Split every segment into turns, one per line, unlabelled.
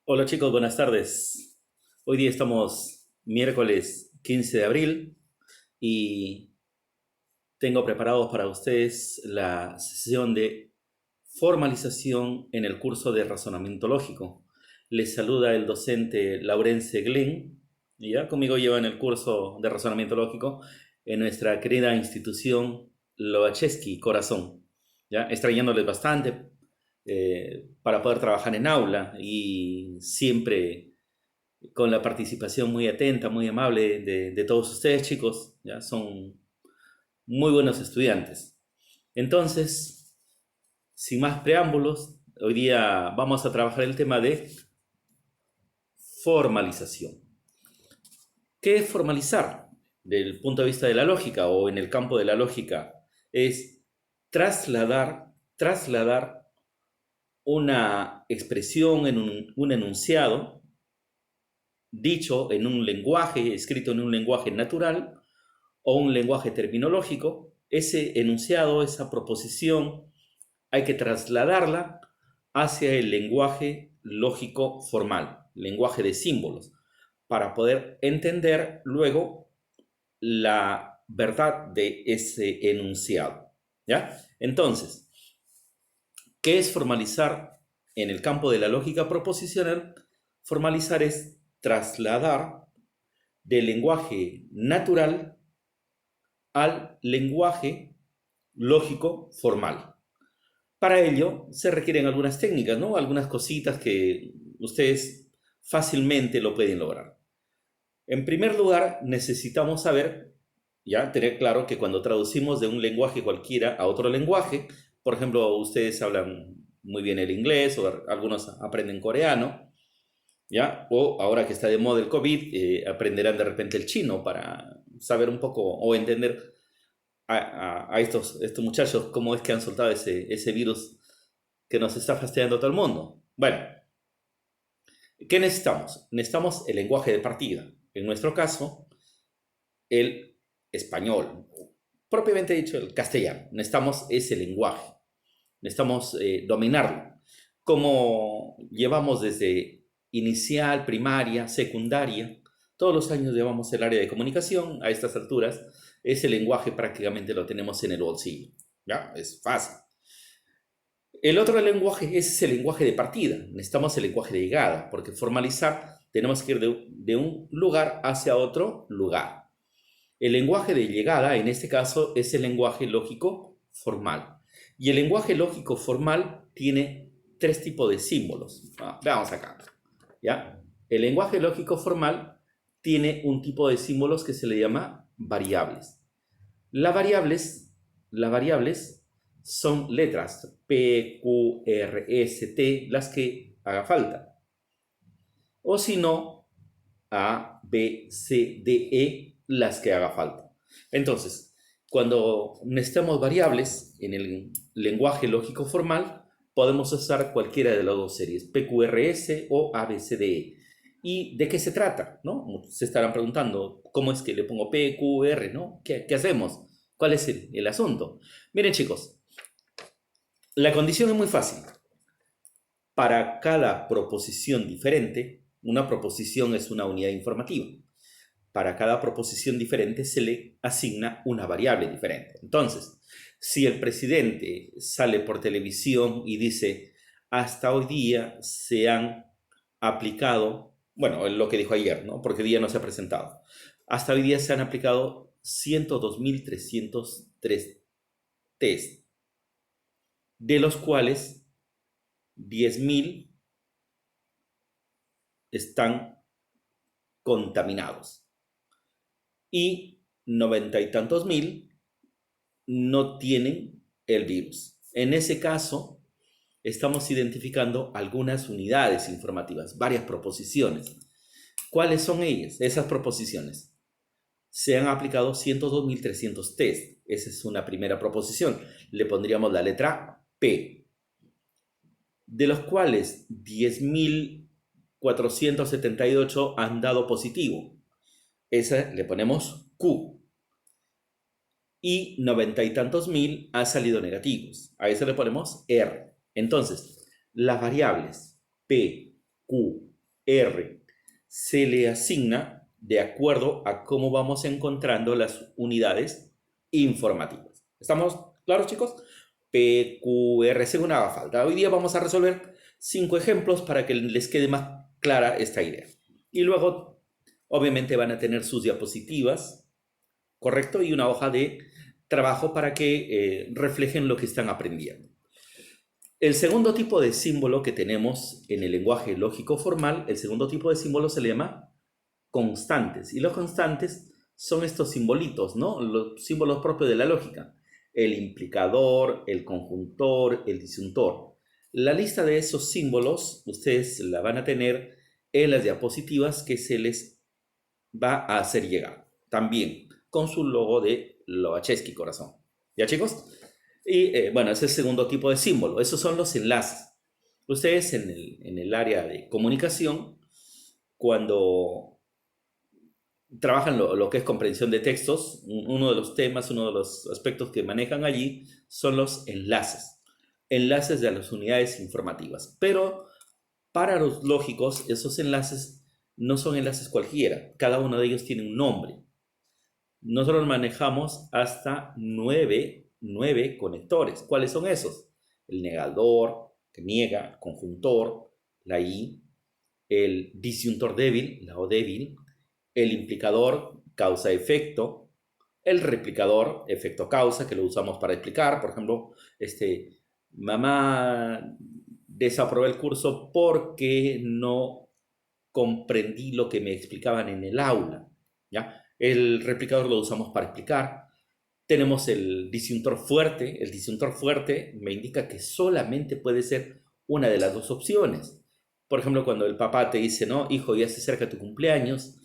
Hola chicos, buenas tardes. Hoy día estamos miércoles 15 de abril y tengo preparados para ustedes la sesión de formalización en el curso de razonamiento lógico. Les saluda el docente Laurence Glenn y ya conmigo llevan el curso de razonamiento lógico en nuestra querida institución Lobaczewski Corazón. Ya extrañándoles bastante para poder trabajar en aula y siempre con la participación muy atenta, muy amable de todos ustedes, chicos. ¿Ya? Son muy buenos estudiantes. Entonces, sin más preámbulos, hoy día vamos a trabajar el tema de formalización. ¿Qué es formalizar? Desde el punto de vista de la lógica o en el campo de la lógica, es trasladar una expresión en un enunciado dicho en un lenguaje, escrito en un lenguaje natural o un lenguaje terminológico. Ese enunciado, esa proposición, hay que trasladarla hacia el lenguaje lógico formal, lenguaje de símbolos, para poder entender luego la verdad de ese enunciado. ¿Ya? Entonces, ¿qué es formalizar en el campo de la lógica proposicional? Formalizar es trasladar del lenguaje natural al lenguaje lógico formal. Para ello se requieren algunas técnicas, ¿no? Algunas cositas que ustedes fácilmente lo pueden lograr. En primer lugar, necesitamos saber, ya tener claro que cuando traducimos de un lenguaje cualquiera a otro lenguaje, por ejemplo, ustedes hablan muy bien el inglés o algunos aprenden coreano, ¿ya? O ahora que está de moda el COVID, aprenderán de repente el chino para saber un poco o entender a estos muchachos cómo es que han soltado ese virus que nos está fastidiando a todo el mundo. Bueno, ¿qué necesitamos? Necesitamos el lenguaje de partida. En nuestro caso, el español, propiamente dicho, el castellano. Necesitamos ese lenguaje, necesitamos dominarlo. Como llevamos desde inicial, primaria, secundaria, todos los años llevamos el área de comunicación, a estas alturas, ese lenguaje prácticamente lo tenemos en el bolsillo. ¿Ya? Es fácil. El otro lenguaje es el lenguaje de partida. Necesitamos el lenguaje de llegada, porque formalizar tenemos que ir de un lugar hacia otro lugar. El lenguaje de llegada, en este caso, es el lenguaje lógico formal. Y el lenguaje lógico formal tiene tres tipos de símbolos. Veamos acá. ¿Ya? El lenguaje lógico formal tiene un tipo de símbolos que se le llama variables. Las variables, las variables son letras P, Q, R, S, T, las que haga falta. O si no, A, B, C, D, E, las que haga falta. Entonces, cuando necesitamos variables en el lenguaje lógico formal, podemos usar cualquiera de las dos series, PQRS o ABCDE. ¿Y de qué se trata? ¿No? Se estarán preguntando, ¿cómo es que le pongo PQR? ¿No? ¿Qué hacemos? ¿Cuál es el asunto? Miren chicos, la condición es muy fácil. Para cada proposición diferente, una proposición es una unidad informativa. Para cada proposición diferente se le asigna una variable diferente. Entonces, si el presidente sale por televisión y dice, hasta hoy día se han aplicado, bueno, lo que dijo ayer, ¿no? Porque hoy día no se ha presentado. Hasta hoy día se han aplicado 102.303 test, de los cuales 10.000 están contaminados y 90 y tantos mil no tienen el virus. En ese caso, estamos identificando algunas unidades informativas, varias proposiciones. ¿Cuáles son ellas? Esas proposiciones. Se han aplicado 102.300 test. Esa es una primera proposición. Le pondríamos la letra P, de los cuales 10.478 han dado positivo. Esa le ponemos Q. Y 90 y tantos mil han salido negativos. A eso le ponemos R. Entonces, las variables P, Q, R. Se le asigna de acuerdo a cómo vamos encontrando las unidades informativas. ¿Estamos claros, chicos? PQR según haga falta. Hoy día vamos a resolver 5 ejemplos para que les quede más clara esta idea. Y luego, obviamente, van a tener sus diapositivas, ¿correcto? Y una hoja de trabajo para que reflejen lo que están aprendiendo. El segundo tipo de símbolo que tenemos en el lenguaje lógico formal, el segundo tipo de símbolo se le llama constantes. Y los constantes son estos simbolitos, ¿no? Los símbolos propios de la lógica. El implicador, el conjuntor, el disyuntor. La lista de esos símbolos ustedes la van a tener en las diapositivas que se les va a hacer llegar. También con su logo de Lobachevsky, corazón. ¿Ya, chicos? Y bueno, ese es el segundo tipo de símbolo. Esos son los enlaces. Ustedes en el área de comunicación, cuando trabajan lo que es comprensión de textos, uno de los temas, uno de los aspectos que manejan allí son los enlaces. Enlaces de las unidades informativas. Pero para los lógicos, esos enlaces no son enlaces cualquiera. Cada uno de ellos tiene un nombre. Nosotros manejamos hasta 9 conectores. ¿Cuáles son esos? El negador, que niega, el conjuntor, la I, el disyuntor débil, la O débil, el implicador, causa-efecto, el replicador, efecto-causa, que lo usamos para explicar. Por ejemplo, mamá desaprobé el curso porque no comprendí lo que me explicaban en el aula, ¿ya? El replicador lo usamos para explicar. Tenemos el disyuntor fuerte. El disyuntor fuerte me indica que solamente puede ser una de las dos opciones. Por ejemplo, cuando el papá te dice, no, hijo, ya se acerca tu cumpleaños,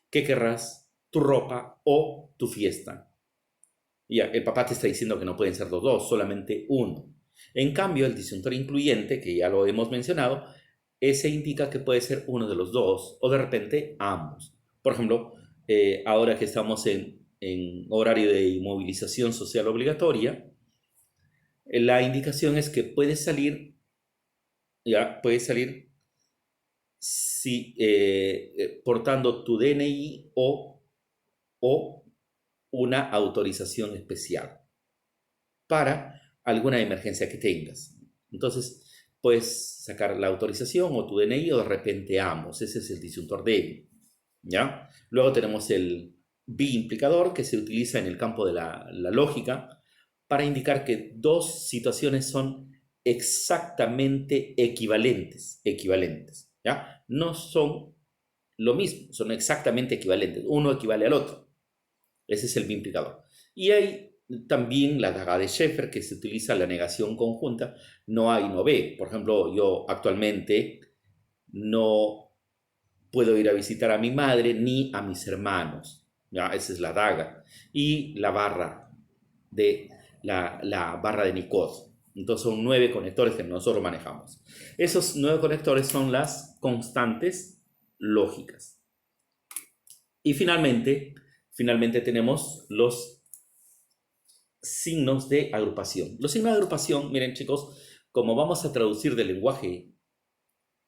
¿qué querrás? ¿Tu ropa o tu fiesta? Ya, el papá te está diciendo que no pueden ser los dos, solamente uno. En cambio, el disyuntor incluyente, que ya lo hemos mencionado, ese indica que puede ser uno de los dos o de repente ambos. Por ejemplo, ahora que estamos en horario de inmovilización social obligatoria, la indicación es que puede salir si, portando tu DNI o una autorización especial para alguna emergencia que tengas. Entonces, puedes sacar la autorización o tu DNI o de repente ambos. Ese es el disyuntor débil, ¿ya? Luego tenemos el biimplicador, que se utiliza en el campo de la lógica para indicar que dos situaciones son exactamente equivalentes, ¿ya? No son lo mismo, son exactamente equivalentes. Uno equivale al otro. Ese es el biimplicador. Y hay también la daga de Sheffer, que se utiliza la negación conjunta, no A y no B. Por ejemplo, yo actualmente no puedo ir a visitar a mi madre ni a mis hermanos. ¿Ya? Esa es la daga. Y la barra de la barra de Nicod. Entonces son 9 conectores que nosotros manejamos. Esos 9 conectores son las constantes lógicas. Y finalmente tenemos los signos de agrupación. Los signos de agrupación, miren chicos, como vamos a traducir del lenguaje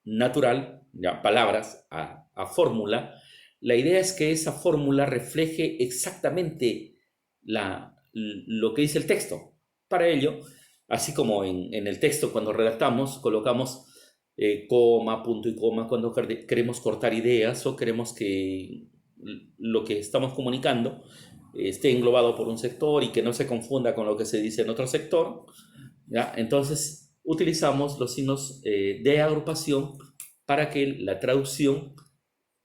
natural, ya, palabras a fórmula, la idea es que esa fórmula refleje exactamente lo que dice el texto. Para ello, así como en el texto cuando redactamos, colocamos coma, punto y coma cuando queremos cortar ideas o queremos que lo que estamos comunicando esté englobado por un sector y que no se confunda con lo que se dice en otro sector, ¿ya? Entonces utilizamos los signos de agrupación para que la traducción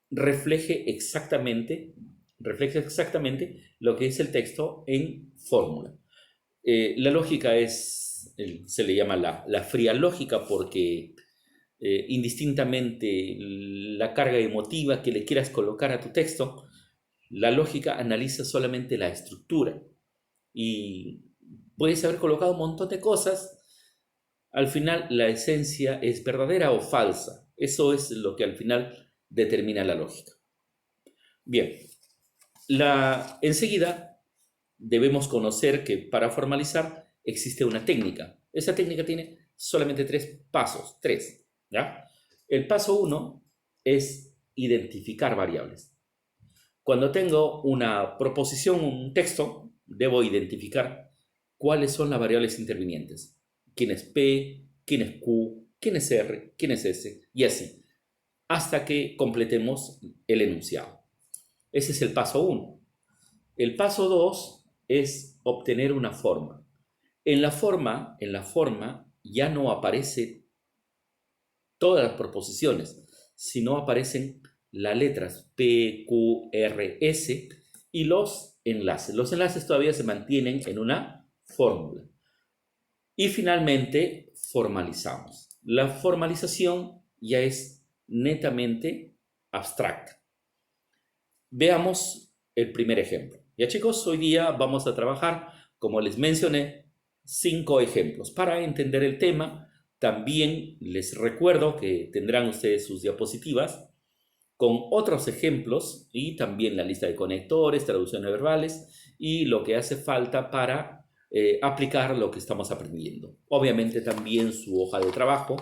refleje exactamente lo que es el texto en fórmula. La lógica se le llama la fría lógica porque indistintamente la carga emotiva que le quieras colocar a tu texto, la lógica analiza solamente la estructura y puedes haber colocado un montón de cosas. Al final, la esencia es verdadera o falsa. Eso es lo que al final determina la lógica. Bien, enseguida debemos conocer que para formalizar existe una técnica. Esa técnica tiene solamente 3 pasos, ¿ya? El paso 1 es identificar variables. Cuando tengo una proposición, un texto, debo identificar cuáles son las variables intervinientes. ¿Quién es P? ¿Quién es Q? ¿Quién es R? ¿Quién es S? Y así, hasta que completemos el enunciado. Ese es el paso 1. El paso 2 es obtener una forma. En la forma ya no aparece todas las proposiciones, sino aparecen las letras P, Q, R, S y los enlaces. Los enlaces todavía se mantienen en una fórmula. Y finalmente, formalizamos. La formalización ya es netamente abstracta. Veamos el primer ejemplo. Ya chicos, hoy día vamos a trabajar, como les mencioné, 5 ejemplos. Para entender el tema, también les recuerdo que tendrán ustedes sus diapositivas con otros ejemplos y también la lista de conectores, traducciones verbales y lo que hace falta para aplicar lo que estamos aprendiendo. Obviamente también su hoja de trabajo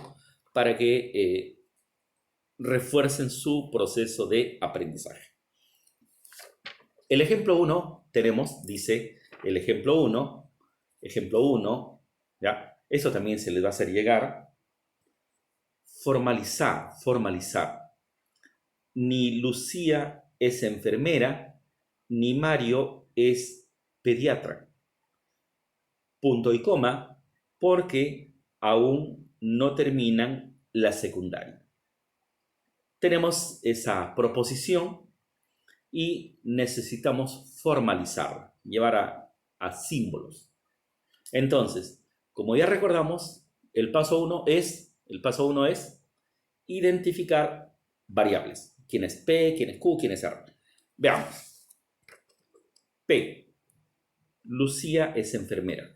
para que refuercen su proceso de aprendizaje. El ejemplo 1 tenemos, dice el ejemplo 1, ¿ya? Eso también se les va a hacer llegar. Formalizar. Ni Lucía es enfermera, ni Mario es pediatra. Punto y coma, porque aún no terminan la secundaria. Tenemos esa proposición y necesitamos formalizarla, llevar a símbolos. Entonces, como ya recordamos, el paso 1 es identificar variables. ¿Quién es P? ¿Quién es Q? ¿Quién es R? Veamos. P. Lucía es enfermera.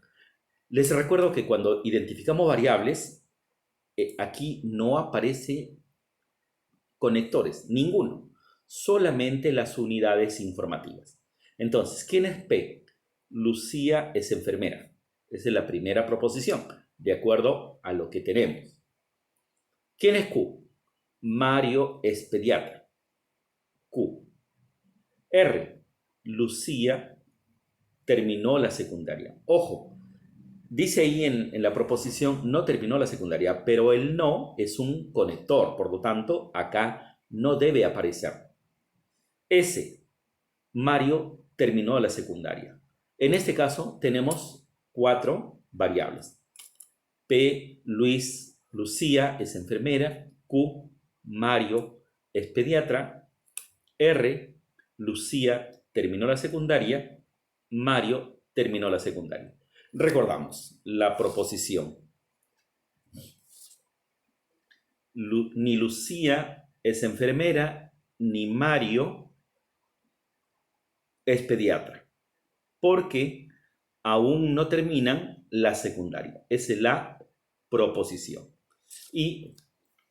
Les recuerdo que cuando identificamos variables, aquí no aparece conectores, ninguno. Solamente las unidades informativas. Entonces, ¿quién es P? Lucía es enfermera. Esa es la primera proposición, de acuerdo a lo que tenemos. ¿Quién es Q? Mario es pediatra. Q. R. Lucía terminó la secundaria. Ojo, dice ahí en la proposición no terminó la secundaria, pero el no es un conector, por lo tanto, acá no debe aparecer. S. Mario terminó la secundaria. En este caso tenemos 4 variables. P. Lucía es enfermera. Q. Mario es pediatra. R. Lucía terminó la secundaria. Mario terminó la secundaria. Recordamos la proposición. Ni Lucía es enfermera, ni Mario es pediatra, porque aún no terminan la secundaria. Esa es la proposición. Y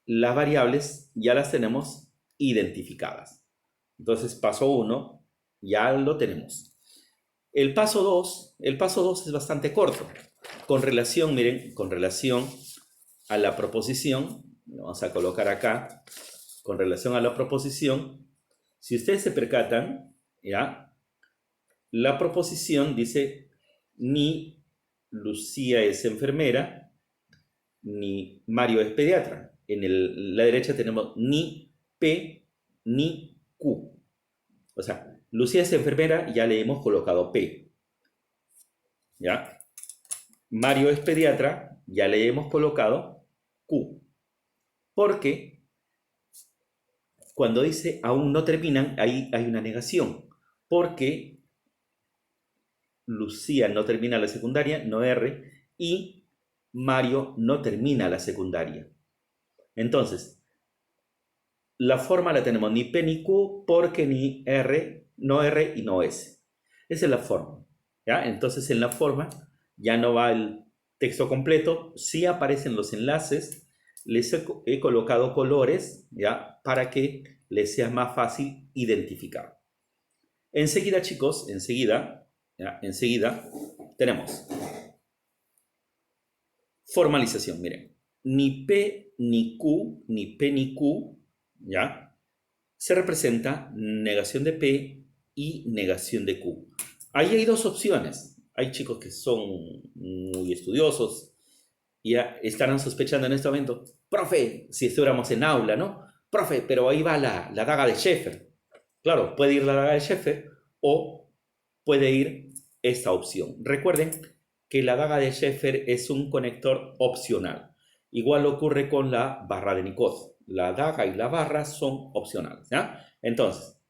las variables ya las tenemos identificadas. Entonces, paso 1 ya lo tenemos. El paso 2 es bastante corto. Miren, con relación a la proposición, lo vamos a colocar acá, con relación a la proposición, si ustedes se percatan, ¿ya? La proposición dice, ni Lucía es enfermera, ni Mario es pediatra. La derecha tenemos ni P, ni Q. O sea, Lucía es enfermera, ya le hemos colocado P. ¿Ya? Mario es pediatra, ya le hemos colocado Q. Porque cuando dice aún no terminan, ahí hay una negación. Porque Lucía no termina la secundaria, no R, y Mario no termina la secundaria. Entonces, la forma la tenemos ni P ni Q porque ni R, no R y no S. Esa es la forma. ¿Ya? Entonces, en la forma ya no va el texto completo, sí aparecen los enlaces, les he colocado colores, ¿ya? Para que les sea más fácil identificar. Enseguida, chicos, enseguida tenemos formalización. Miren, ni P ni Q, ¿ya? se representa negación de P y negación de Q. Ahí hay dos opciones. Hay chicos que son muy estudiosos y ya estarán sospechando en este momento, profe, si estuviéramos en aula, ¿no? Profe, pero ahí va la daga de Sheffer. Claro, puede ir la daga de Sheffer o puede ir esta opción. Recuerden que la daga de Sheffer es un conector opcional. Igual ocurre con la barra de Nikodym. La daga y la barra son opcionales, ¿ya? Entonces,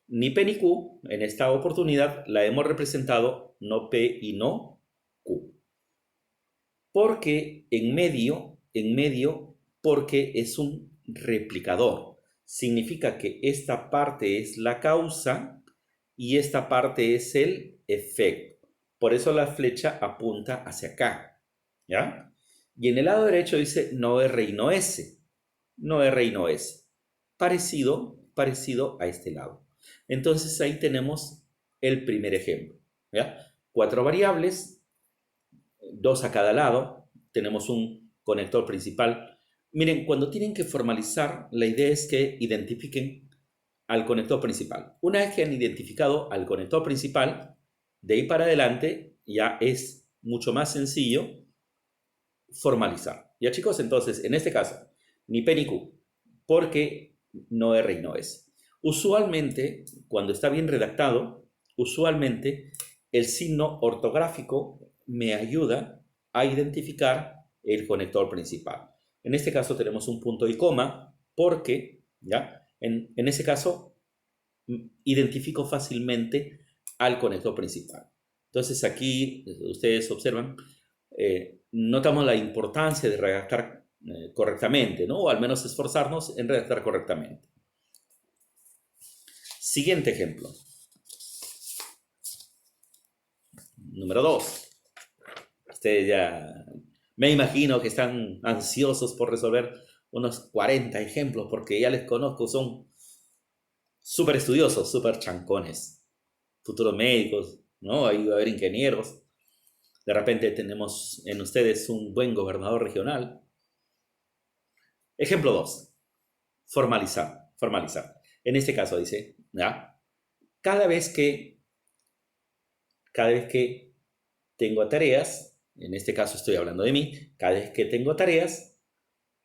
ni P ni Q, en esta oportunidad la hemos representado no P y no Q. Porque en medio, porque es un replicador. Significa que esta parte es la causa y esta parte es el efecto. Por eso la flecha apunta hacia acá, ¿ya? Y en el lado derecho dice no R y no S. No R y no S. Parecido a este lado. Entonces ahí tenemos el primer ejemplo, ¿ya? 4 variables, 2 a cada lado. Tenemos un conector principal. Miren, cuando tienen que formalizar, la idea es que identifiquen al conector principal. Una vez que han identificado al conector principal, de ahí para adelante ya es mucho más sencillo formalizar. ¿Ya chicos? Entonces, en este caso, ni P ni Q, porque no R y no S. Usualmente, cuando está bien redactado, usualmente el signo ortográfico me ayuda a identificar el conector principal. En este caso tenemos un punto y coma porque, ¿ya? En ese caso, identifico fácilmente al conector principal. Entonces aquí ustedes observan, notamos la importancia de redactar correctamente, ¿no? O al menos esforzarnos en redactar correctamente. Siguiente ejemplo. Número 2. Ustedes ya me imagino que están ansiosos por resolver unos 40 ejemplos porque ya les conozco, son súper estudiosos, súper chancones, futuros médicos, ¿no? Ahí va a haber ingenieros. De repente tenemos en ustedes un buen gobernador regional. Ejemplo 2. Formalizar. En este caso dice, ¿ya? Cada vez que tengo tareas, en este caso estoy hablando de mí, cada vez que tengo tareas,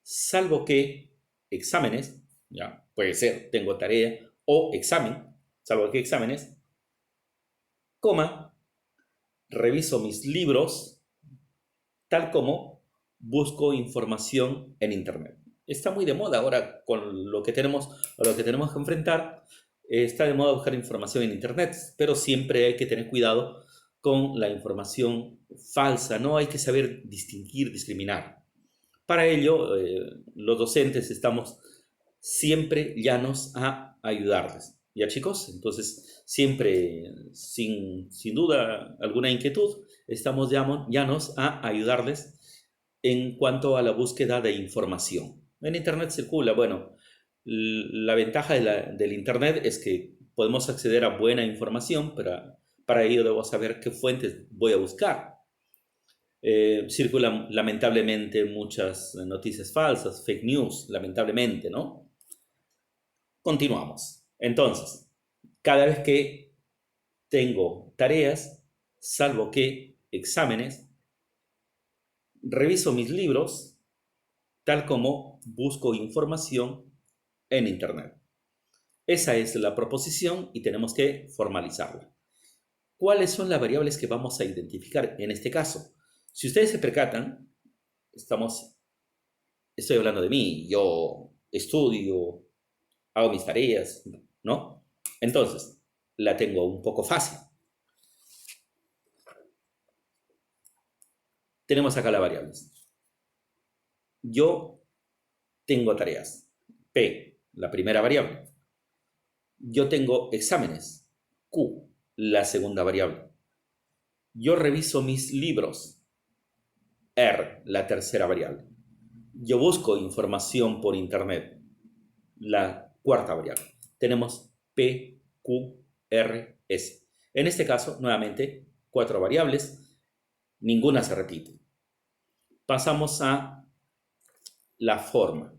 salvo que exámenes, ya puede ser tengo tarea o examen, salvo que exámenes, coma, reviso mis libros, tal como busco información en Internet. Está muy de moda ahora con lo que tenemos que enfrentar. Está de moda buscar información en Internet, pero siempre hay que tener cuidado con la información falsa, ¿no? Hay que saber distinguir, discriminar. Para ello, los docentes estamos siempre llanos a ayudarles. ¿Ya chicos? Entonces, siempre, sin duda alguna inquietud, estamos llanos a ayudarles en cuanto a la búsqueda de información. En Internet circula, bueno, la ventaja del Internet es que podemos acceder a buena información, pero para ello debo saber qué fuentes voy a buscar. Circulan lamentablemente muchas noticias falsas, fake news, lamentablemente, ¿no? Continuamos. Entonces, cada vez que tengo tareas, salvo que exámenes, reviso mis libros, tal como busco información en Internet. Esa es la proposición y tenemos que formalizarla. ¿Cuáles son las variables que vamos a identificar en este caso? Si ustedes se percatan, estoy hablando de mí, yo estudio, hago mis tareas, ¿no? Entonces, la tengo un poco fácil. Tenemos acá las variables. Yo tengo tareas. P, la primera variable. Yo tengo exámenes. Q, la segunda variable. Yo reviso mis libros. R, la tercera variable. Yo busco información por Internet. La cuarta variable. Tenemos P, Q, R, S. En este caso, nuevamente, 4 variables. Ninguna se repite. Pasamos a la forma.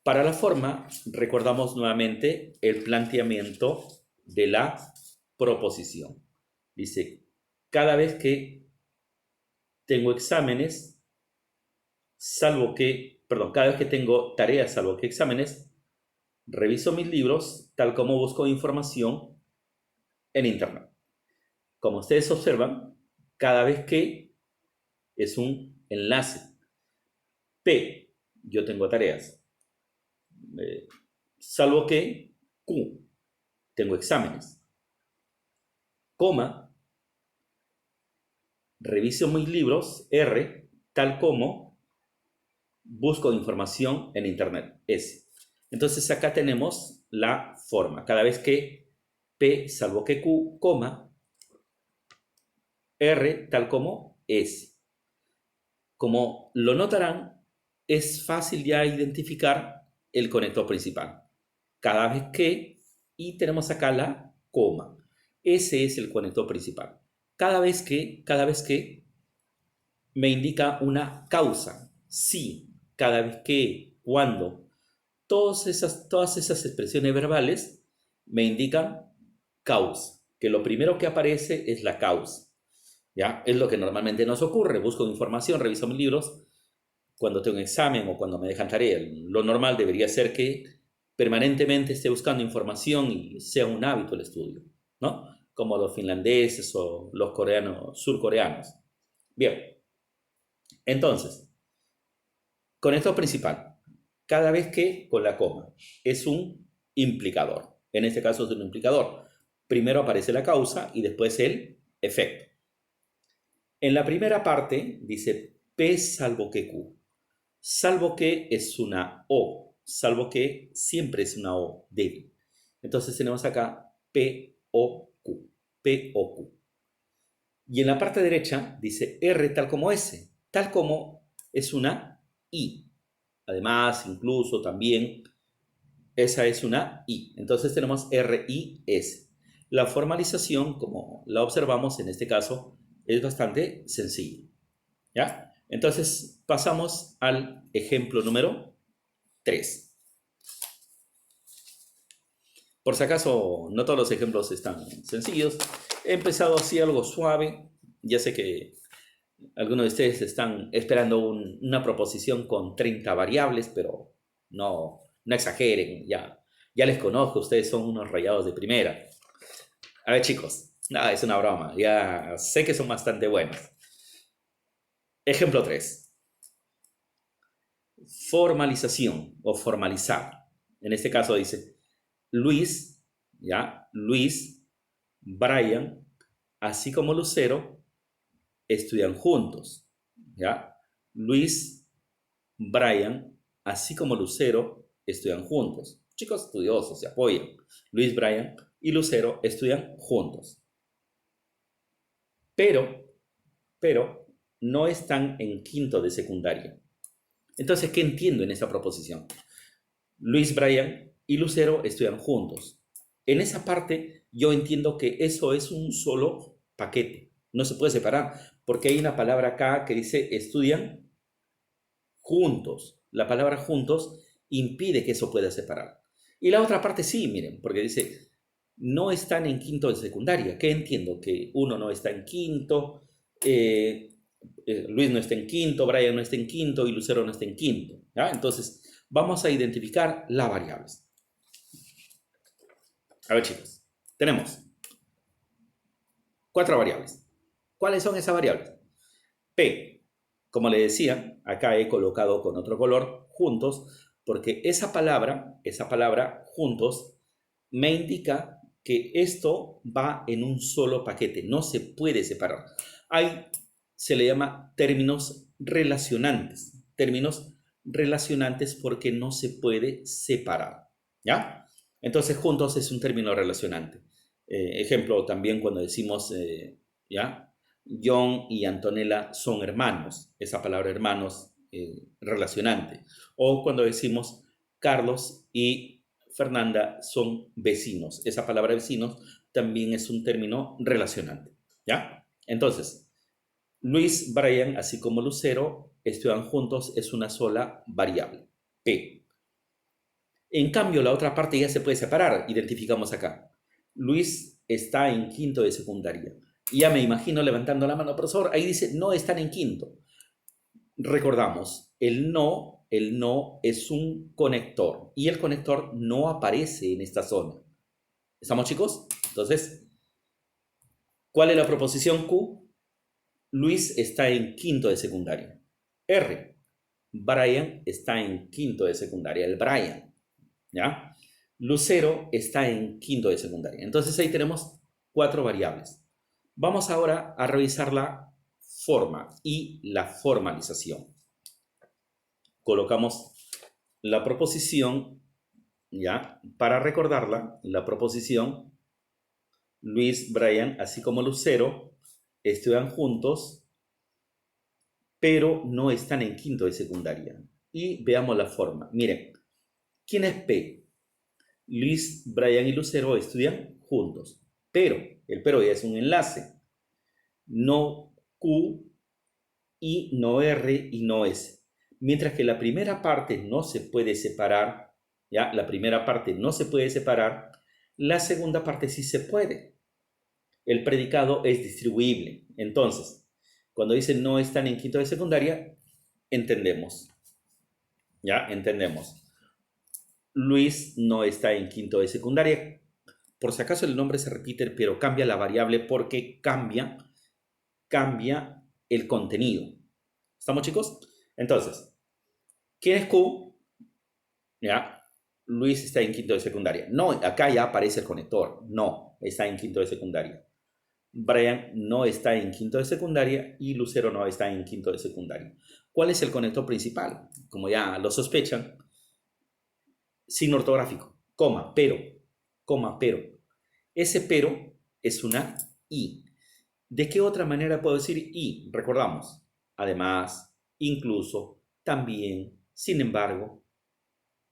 Para la forma, recordamos nuevamente el planteamiento de la proposición. Dice, cada vez que tengo exámenes, cada vez que tengo tareas, salvo que exámenes, reviso mis libros, tal como busco información en Internet. Como ustedes observan, cada vez que es un enlace. P, yo tengo tareas. Salvo que Q, tengo exámenes. Coma, reviso mis libros. R, tal como busco información en Internet. S. Entonces acá tenemos la forma. Cada vez que P, salvo que Q, coma, R, tal como S. Como lo notarán, es fácil ya identificar el conector principal. Cada vez que, y tenemos acá la coma. Ese es el conector principal. Cada vez que me indica una causa. Sí, cada vez que, cuando. Todas esas expresiones verbales me indican causa, que lo primero que aparece es la causa. ¿Ya? Es lo que normalmente nos ocurre. Busco información, reviso mis libros cuando tengo un examen o cuando me dejan tarea. Lo normal debería ser que permanentemente esté buscando información y sea un hábito el estudio, ¿no? Como los finlandeses o los coreanos, surcoreanos. Bien, entonces, con esto principal, cada vez que con la coma es un implicador. En este caso es un implicador. Primero aparece la causa y después el efecto. En la primera parte dice P salvo que Q. Salvo que es una O. Salvo que siempre es una O débil. Entonces tenemos acá P, O, Q. P, O, Q. Y en la parte derecha dice R tal como S. Tal como es una I. Además, incluso también, esa es una I. Entonces tenemos R-I-S. La formalización, como la observamos en este caso, es bastante sencilla. ¿Ya? Entonces pasamos al ejemplo número 3. Por si acaso, no todos los ejemplos están sencillos. He empezado así algo suave. Ya sé que algunos de ustedes están esperando una proposición con 30 variables, pero no exageren. Ya les conozco, ustedes son unos rayados de primera. A ver, chicos, nada, es una broma. Ya sé que son bastante buenos. Ejemplo 3. Formalización o formalizar. En este caso dice Luis, ¿ya? Luis, Brian, así como Lucero, estudian juntos, ¿ya? Luis, Brian, así como Lucero, estudian juntos. Chicos estudiosos, se apoyan. Luis, Brian y Lucero estudian juntos. Pero no están en quinto de secundaria. Entonces, ¿qué entiendo en esa proposición? Luis, Brian y Lucero estudian juntos. En esa parte yo entiendo que eso es un solo paquete. No se puede separar porque hay una palabra acá que dice estudian juntos. La palabra juntos impide que eso pueda separar. Y la otra parte sí, miren, porque dice no están en quinto de secundaria. ¿Qué entiendo? Que uno no está en quinto, Luis no está en quinto, Brian no está en quinto y Lucero no está en quinto. ¿Ya? Entonces, vamos a identificar las variables. A ver, chicos, tenemos 4 variables. ¿Cuáles son esas variables? P, como le decía, acá he colocado con otro color juntos, porque esa palabra juntos, me indica que esto va en un solo paquete, no se puede separar. Se le llama términos relacionantes porque no se puede separar, ¿ya? Entonces, juntos es un término relacionante. Ejemplo, también cuando decimos, ¿ya? John y Antonella son hermanos, esa palabra hermanos relacionante. O cuando decimos Carlos y Fernanda son vecinos, esa palabra vecinos también es un término relacionante, ¿ya? Entonces, Luis, Brian, así como Lucero, estudian juntos, es una sola variable, P. En cambio, la otra parte ya se puede separar. Identificamos acá. Luis está en quinto de secundaria. Y ya me imagino levantando la mano, profesor. Ahí dice, no están en quinto. Recordamos, el no es un conector. Y el conector no aparece en esta zona. ¿Estamos, chicos? Entonces, ¿cuál es la proposición Q? Luis está en quinto de secundaria. R. Brian está en quinto de secundaria. El Brian. ¿Ya? Lucero está en quinto de secundaria. Entonces ahí tenemos 4 variables. Vamos ahora a revisar la forma y la formalización. Colocamos la proposición, ¿ya? Para recordarla, la proposición Luis, Brian, así como Lucero, estudian juntos, pero no están en quinto de secundaria. Y veamos la forma. Miren, ¿quién es P? Luis, Brian y Lucero estudian juntos, pero el pero ya es un enlace, no Q y no R y no S. Mientras que la primera parte no se puede separar, ¿ya? La primera parte no se puede separar, la segunda parte sí se puede. El predicado es distribuible. Entonces, cuando dicen no están en quinto de secundaria, entendemos, ¿ya? Entendemos. Luis no está en quinto de secundaria. Por si acaso el nombre se repite, pero cambia la variable porque cambia el contenido. ¿Estamos, chicos? Entonces, ¿quién es Q? ¿Ya? Luis está en quinto de secundaria. No, acá ya aparece el conector. No, está en quinto de secundaria. Brian no está en quinto de secundaria y Lucero no está en quinto de secundaria. ¿Cuál es el conector principal? Como ya lo sospechan, signo ortográfico, coma, pero, coma, pero. Ese pero es una I. ¿De qué otra manera puedo decir y? Recordamos, además, incluso, también, sin embargo,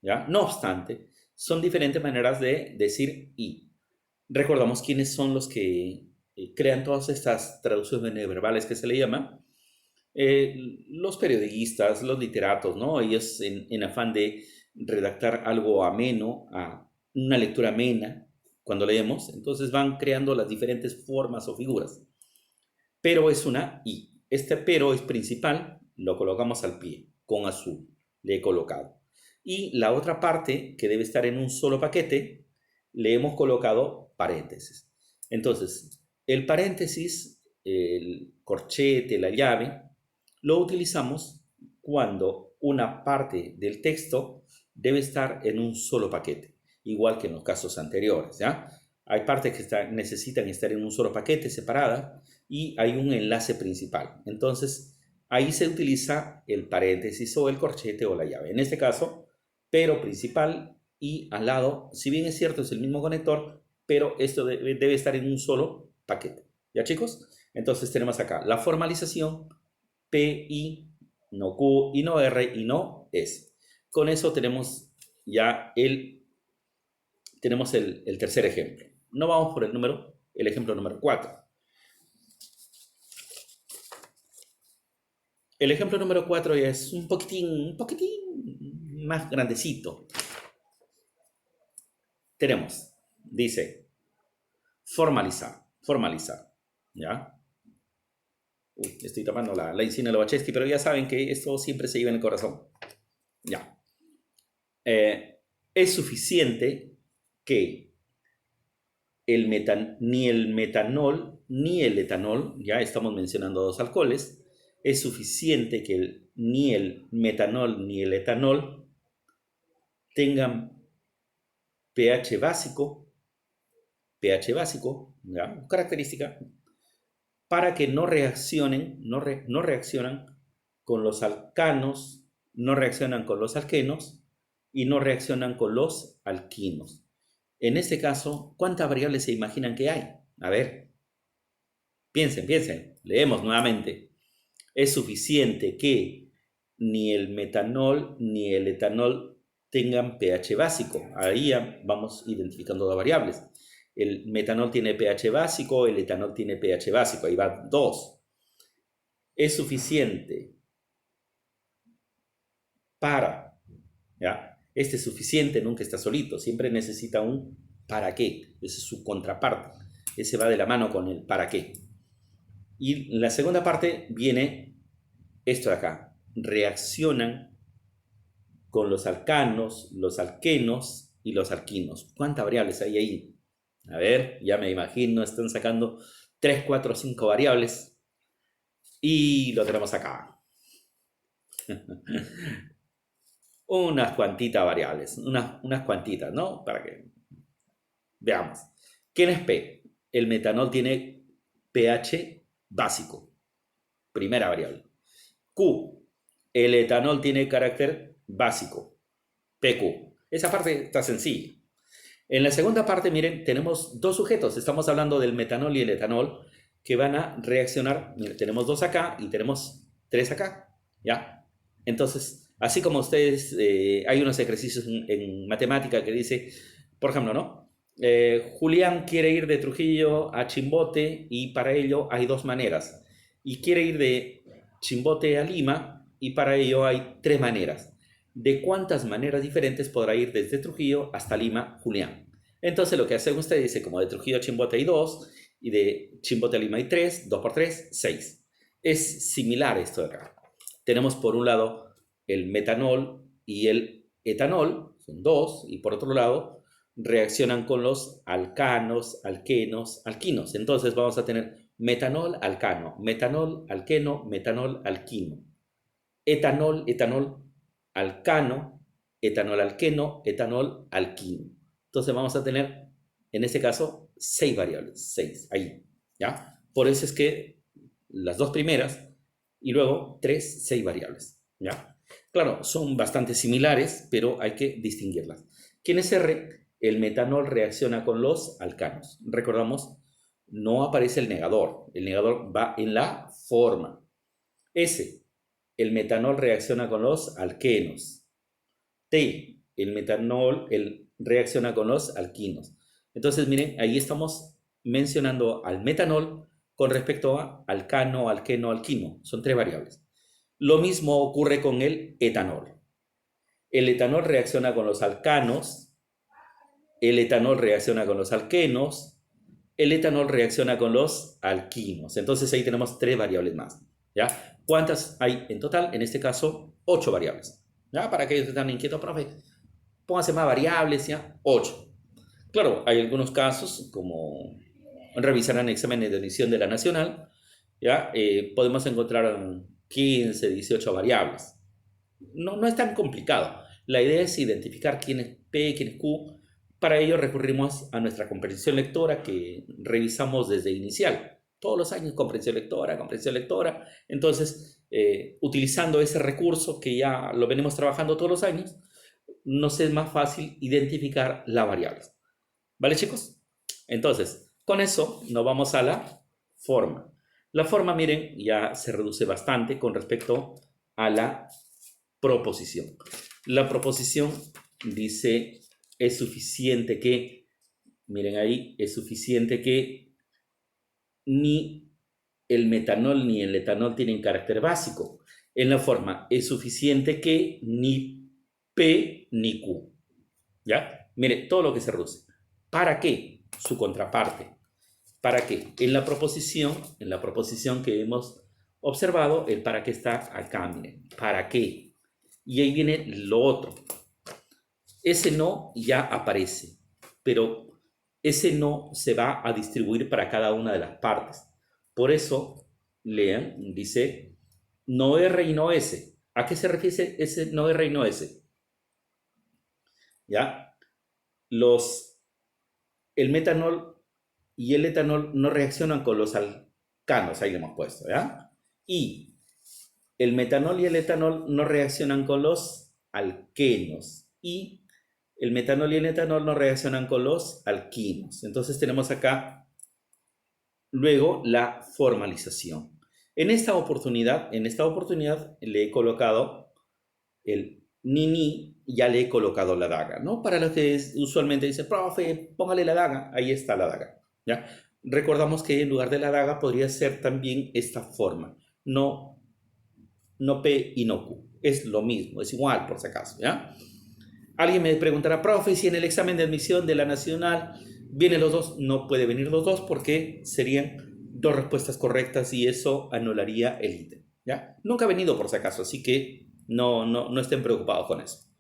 ¿ya? No obstante, son diferentes maneras de decir y. Recordamos quiénes son los que crean todas estas traducciones verbales que se le llaman. Los periodistas, los literatos, ¿no? Ellos en afán de redactar algo ameno, a una lectura amena, cuando leemos, entonces van creando las diferentes formas o figuras. Pero es una I. Este pero es principal, lo colocamos al pie, con azul, le he colocado. Y la otra parte, que debe estar en un solo paquete, le hemos colocado paréntesis. Entonces, el paréntesis, el corchete, la llave, lo utilizamos cuando una parte del texto debe estar en un solo paquete, igual que en los casos anteriores, ¿ya? Hay partes que necesitan estar en un solo paquete, separada, y hay un enlace principal. Entonces, ahí se utiliza el paréntesis o el corchete o la llave. En este caso, pero principal y al lado, si bien es cierto, es el mismo conector, pero esto debe estar en un solo paquete. ¿Ya, chicos? Entonces tenemos acá la formalización, P, I, no Q y no R y no S. Con eso tenemos ya el tercer ejemplo. No vamos por el ejemplo número 4. El ejemplo número 4 es un poquitín más grandecito. Tenemos, dice, formalizar, ¿ya? Uy, estoy tapando la insignia de Lobachevsky, pero ya saben que esto siempre se lleva en el corazón. Ya. Es suficiente que ni el metanol ni el etanol, ya estamos mencionando dos alcoholes, es suficiente que ni el metanol ni el etanol tengan pH básico, ¿ya? Característica, para que no reaccionen, no reaccionan con los alcanos, no reaccionan con los alquenos y no reaccionan con los alquinos. En este caso, ¿cuántas variables se imaginan que hay? A ver, piensen, leemos nuevamente. Es suficiente que ni el metanol ni el etanol tengan pH básico. Ahí ya vamos identificando dos variables. El metanol tiene pH básico, el etanol tiene pH básico, ahí va 2. Es suficiente para, ¿ya? Este es suficiente, nunca está solito, siempre necesita un para qué, esa es su contraparte, ese va de la mano con el para qué. Y en la segunda parte viene esto de acá, reaccionan con los alcanos, los alquenos y los alquinos. ¿Cuántas variables hay ahí? A ver, ya me imagino, están sacando 3, 4, 5 variables y lo tenemos acá. Unas cuantitas variables, unas cuantitas, ¿no? Para que veamos. ¿Quién es P? El metanol tiene pH básico, primera variable. Q, el etanol tiene carácter básico, PQ. Esa parte está sencilla. En la segunda parte, miren, tenemos dos sujetos. Estamos hablando del metanol y el etanol que van a reaccionar. Miren, tenemos 2 acá y tenemos 3 acá, ¿ya? Entonces, así como ustedes, hay unos ejercicios en matemática que dice, por ejemplo, ¿no? Julián quiere ir de Trujillo a Chimbote y para ello hay 2 maneras. Y quiere ir de Chimbote a Lima y para ello hay 3 maneras. ¿De cuántas maneras diferentes podrá ir desde Trujillo hasta Lima Julián? Entonces lo que hace usted dice, como de Trujillo a Chimbote hay 2 y de Chimbote a Lima hay 3, 2 por 3, 6. Es similar esto de acá. Tenemos por un lado el metanol y el etanol, son 2, y por otro lado reaccionan con los alcanos, alquenos, alquinos. Entonces vamos a tener metanol, alcano, metanol, alqueno, metanol, alquino. Etanol, etanol, alcano, etanol alqueno, etanol alquino. Entonces vamos a tener, en este caso, 6 variables, 6, ahí, ¿ya? Por eso es que las 2 primeras y luego 3, 6 variables, ¿ya? Claro, son bastante similares, pero hay que distinguirlas. ¿Quién es R? El metanol reacciona con los alcanos. Recordamos, no aparece el negador va en la forma. S, el metanol reacciona con los alquenos. T, el metanol reacciona con los alquinos. Entonces, miren, ahí estamos mencionando al metanol con respecto a alcano, alqueno, alquino. Son 3 variables. Lo mismo ocurre con el etanol. El etanol reacciona con los alcanos, el etanol reacciona con los alquenos, el etanol reacciona con los alquinos. Entonces ahí tenemos 3 variables más, ¿ya? ¿Cuántas hay en total? En este caso, 8 variables, ¿ya? Para aquellos que están inquietos, profe, pónganse más variables, ¿ya? 8. Claro, hay algunos casos, como revisarán exámenes de admisión de la Nacional, ¿ya? Podemos encontrar 15, 18 variables. No es tan complicado. La idea es identificar quién es P, quién es Q. Para ello recurrimos a nuestra comprensión lectora que revisamos desde inicial. Todos los años comprensión lectora, comprensión lectora. Entonces, utilizando ese recurso que ya lo venimos trabajando todos los años, nos es más fácil identificar las variables. ¿Vale, chicos? Entonces, con eso nos vamos a la forma. La forma, miren, ya se reduce bastante con respecto a la proposición. La proposición dice, es suficiente que, miren ahí, es suficiente que ni el metanol ni el etanol tienen carácter básico. En la forma, es suficiente que ni P ni Q. ¿Ya? Mire, todo lo que se reduce. ¿Para qué? Su contraparte. ¿Para qué? En la proposición que hemos observado, el para qué está acá, miren. ¿Para qué? Y ahí viene lo otro. Ese no ya aparece, pero ese no se va a distribuir para cada una de las partes. Por eso, lean, dice no R y no S. ¿A qué se refiere ese no R y no S? ¿Ya? El metanol y el etanol no reaccionan con los alcanos, ahí lo hemos puesto, ¿ya? Y el metanol y el etanol no reaccionan con los alquenos y el metanol y el etanol no reaccionan con los alquinos. Entonces tenemos acá luego la formalización. En esta oportunidad le he colocado el ni, ya le he colocado la daga, ¿no? Para los que usualmente dicen, profe, póngale la daga, ahí está la daga, ¿ya? Recordamos que en lugar de la daga podría ser también esta forma, no P y no Q, es lo mismo, es igual por si acaso, ¿ya? Alguien me preguntará, profe, si en el examen de admisión de la nacional vienen los dos. No puede venir los dos porque serían dos respuestas correctas y eso anularía el ítem. ¿Ya? Nunca ha venido por si acaso, así que no estén preocupados con eso.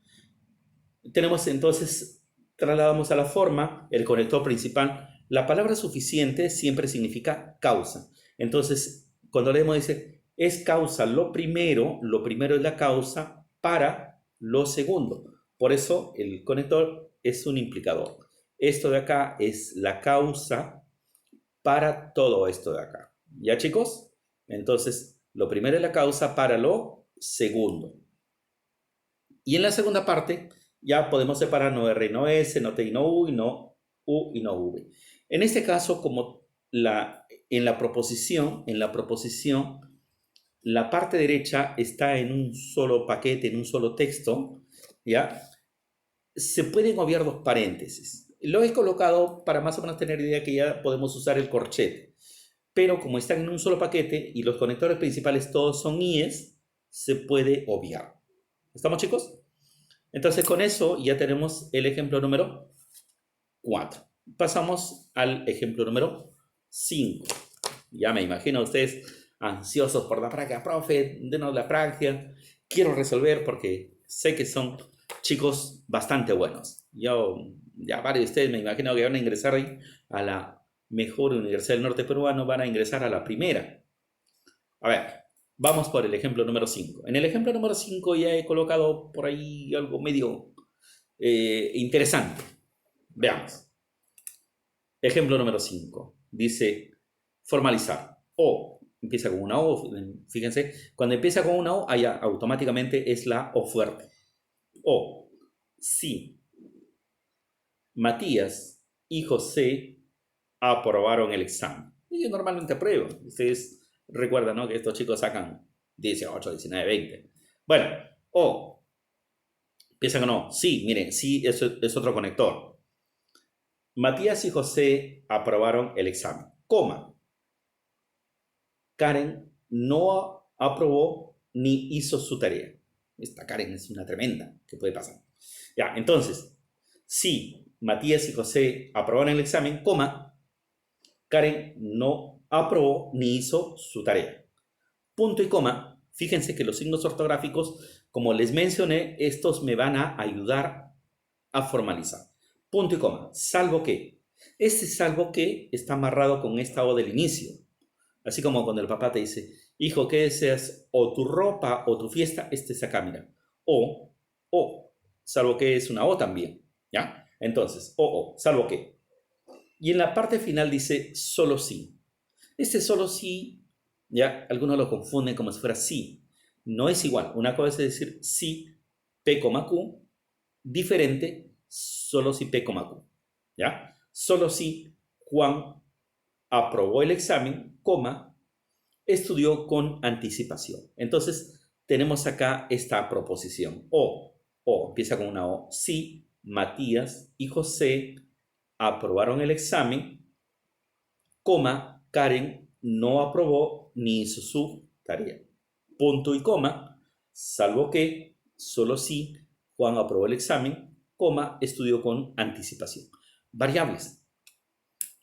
Tenemos entonces, trasladamos a la forma, el conector principal. La palabra suficiente siempre significa causa. Entonces, cuando leemos dice, es causa lo primero es la causa para lo segundo. Por eso el conector es un implicador. Esto de acá es la causa para todo esto de acá. ¿Ya, chicos? Entonces, lo primero es la causa para lo segundo. Y en la segunda parte ya podemos separar no R y no S, no T y no U, y no U y no V. En este caso, como en la proposición, la parte derecha está en un solo paquete, en un solo texto, ¿ya? Se pueden obviar dos paréntesis. Lo he colocado para más o menos tener idea que ya podemos usar el corchete. Pero como están en un solo paquete y los conectores principales todos son IES, se puede obviar. ¿Estamos, chicos? Entonces, con eso ya tenemos el ejemplo número 4. Pasamos al ejemplo número 5. Ya me imagino ustedes ansiosos por la práctica. Profe, denos la práctica. Quiero resolver porque sé que son chicos bastante buenos. Ya varios de ustedes me imagino que van a ingresar ahí a la mejor universidad del norte peruano, van a ingresar a la primera. A ver, vamos por el ejemplo número 5. En el ejemplo número 5 ya he colocado por ahí algo medio interesante. Veamos. Ejemplo número 5. Dice formalizar. O. Empieza con una O. Fíjense, cuando empieza con una O, allá automáticamente es la O fuerte. O. Si Matías y José aprobaron el examen. Ellos normalmente aprueban. Ustedes recuerdan, ¿no?, que estos chicos sacan 18, 19, 20. Bueno, o empiezan con O. Sí, miren, sí es otro conector. Matías y José aprobaron el examen. Coma. Karen no aprobó ni hizo su tarea. Esta Karen es una tremenda que puede pasar. Ya, entonces, sí, Matías y José aprobaron el examen, coma, Karen no aprobó ni hizo su tarea. Punto y coma. Fíjense que los signos ortográficos, como les mencioné, estos me van a ayudar a formalizar. Punto y coma. Salvo que. Este salvo que está amarrado con esta O del inicio. Así como cuando el papá te dice, hijo, ¿qué deseas? O tu ropa o tu fiesta, este es acá, mira. O, salvo que es una O también. ¿Ya? Entonces, salvo que. Y en la parte final dice solo sí. Este solo sí, ya algunos lo confunden como si fuera sí. No es igual. Una cosa es decir sí, P, Q, diferente, solo si P, Q. ¿Ya? Solo si Juan aprobó el examen, estudió con anticipación. Entonces, tenemos acá esta proposición. O, empieza con una O. Si Matías y José aprobaron el examen, Karen no aprobó ni hizo su tarea. Punto y coma, salvo que, solo si Juan aprobó el examen, estudió con anticipación. Variables.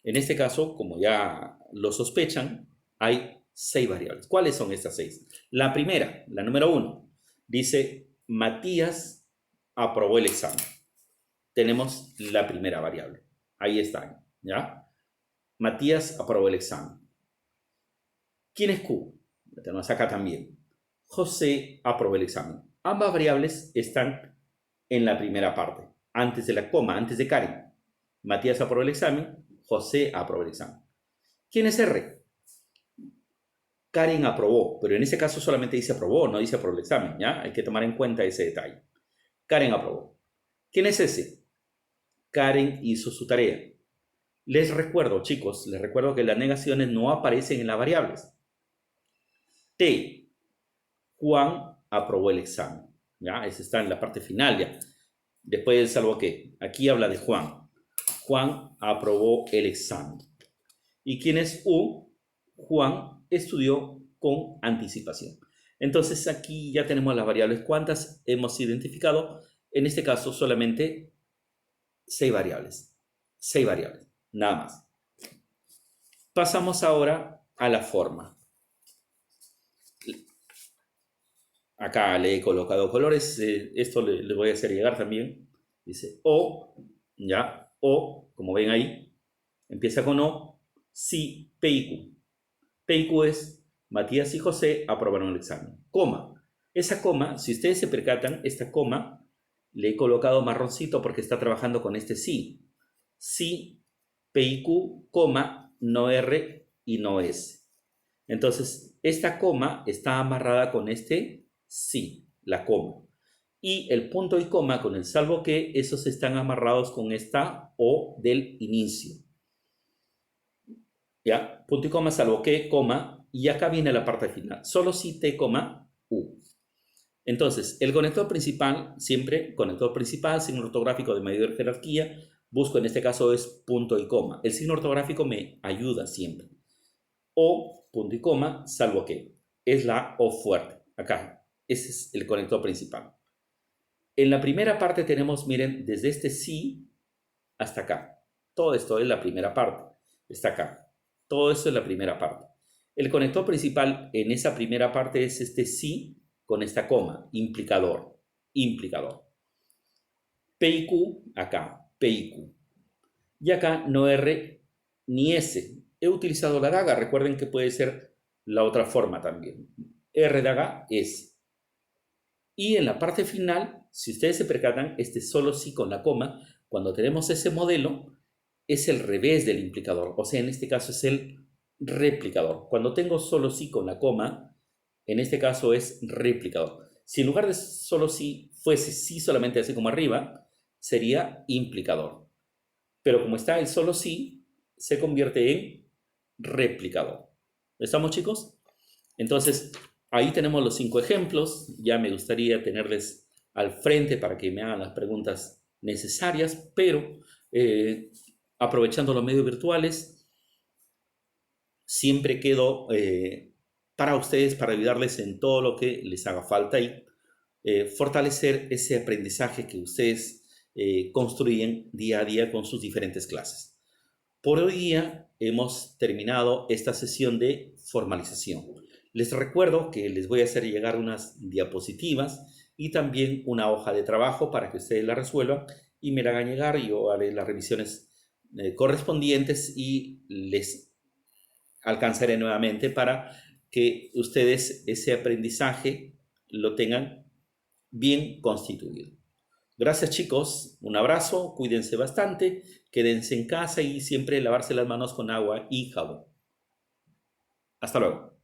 En este caso, como ya lo sospechan, hay 6 variables. ¿Cuáles son estas 6? La primera, la número 1, dice Matías aprobó el examen. Tenemos la primera variable. Ahí está, ¿ya? Matías aprobó el examen. ¿Quién es Q? Lo tenemos acá también. José aprobó el examen. Ambas variables están en la primera parte, antes de la coma, antes de Karen. Matías aprobó el examen, José aprobó el examen. ¿Quién es R? Karen aprobó, pero en ese caso solamente dice aprobó, no dice aprobó el examen, ¿ya? Hay que tomar en cuenta ese detalle. Karen aprobó. ¿Quién es S? Karen hizo su tarea. Les recuerdo, chicos, que las negaciones no aparecen en las variables. T. Juan aprobó el examen. ¿Ya? Ese está en la parte final ya. Después, salvo que aquí habla de Juan. Juan aprobó el examen. ¿Y quién es U? Juan estudió con anticipación. Entonces aquí ya tenemos las variables. ¿Cuántas hemos identificado? En este caso solamente 6 variables. 6 variables, nada más. Pasamos ahora a la forma. Acá le he colocado colores, esto le voy a hacer llegar también. Dice O, ya, O, como ven ahí, empieza con O, sí, P y Q. P y Q es Matías y José aprobaron el examen. Coma. Esa coma, si ustedes se percatan, esta coma le he colocado marroncito porque está trabajando con este sí. Sí, P y Q, coma, no R y no S. Entonces, esta coma está amarrada con este sí, la coma. Y el punto y coma con el salvo que, esos están amarrados con esta O del inicio. ¿Ya? Punto y coma, salvo que, coma, y acá viene la parte final. Solo si T, coma, U. Entonces, el conector principal, siempre conector principal, signo ortográfico de mayor jerarquía, busco en este caso es punto y coma. El signo ortográfico me ayuda siempre. O, punto y coma, salvo que es la O fuerte. Acá, ese es el conector principal. En la primera parte tenemos, miren, desde este sí hasta acá. Todo esto es la primera parte. Está acá. Todo esto es la primera parte. El conector principal en esa primera parte es este sí con esta coma, implicador, implicador. P y Q, acá, P y Q. Y acá no R ni S. He utilizado la daga, recuerden que puede ser la otra forma también. R daga, S. Y en la parte final, si ustedes se percatan, este solo sí con la coma, cuando tenemos ese modelo, es el revés del implicador. O sea, en este caso es el replicador. Cuando tengo solo sí con la coma, en este caso es replicador. Si en lugar de solo sí fuese sí solamente así como arriba, sería implicador. Pero como está el solo sí, se convierte en replicador. ¿Estamos, chicos? Entonces, ahí tenemos los 5 ejemplos. Ya me gustaría tenerles al frente para que me hagan las preguntas necesarias, pero aprovechando los medios virtuales, siempre quedo para ustedes, para ayudarles en todo lo que les haga falta y fortalecer ese aprendizaje que ustedes construyen día a día con sus diferentes clases. Por hoy día hemos terminado esta sesión de formalización. Les recuerdo que les voy a hacer llegar unas diapositivas y también una hoja de trabajo para que ustedes la resuelvan y me la hagan llegar. Yo haré las revisiones correspondientes y les alcanzaré nuevamente para que ustedes ese aprendizaje lo tengan bien constituido. Gracias, chicos, un abrazo, cuídense bastante, quédense en casa y siempre lavarse las manos con agua y jabón. Hasta luego.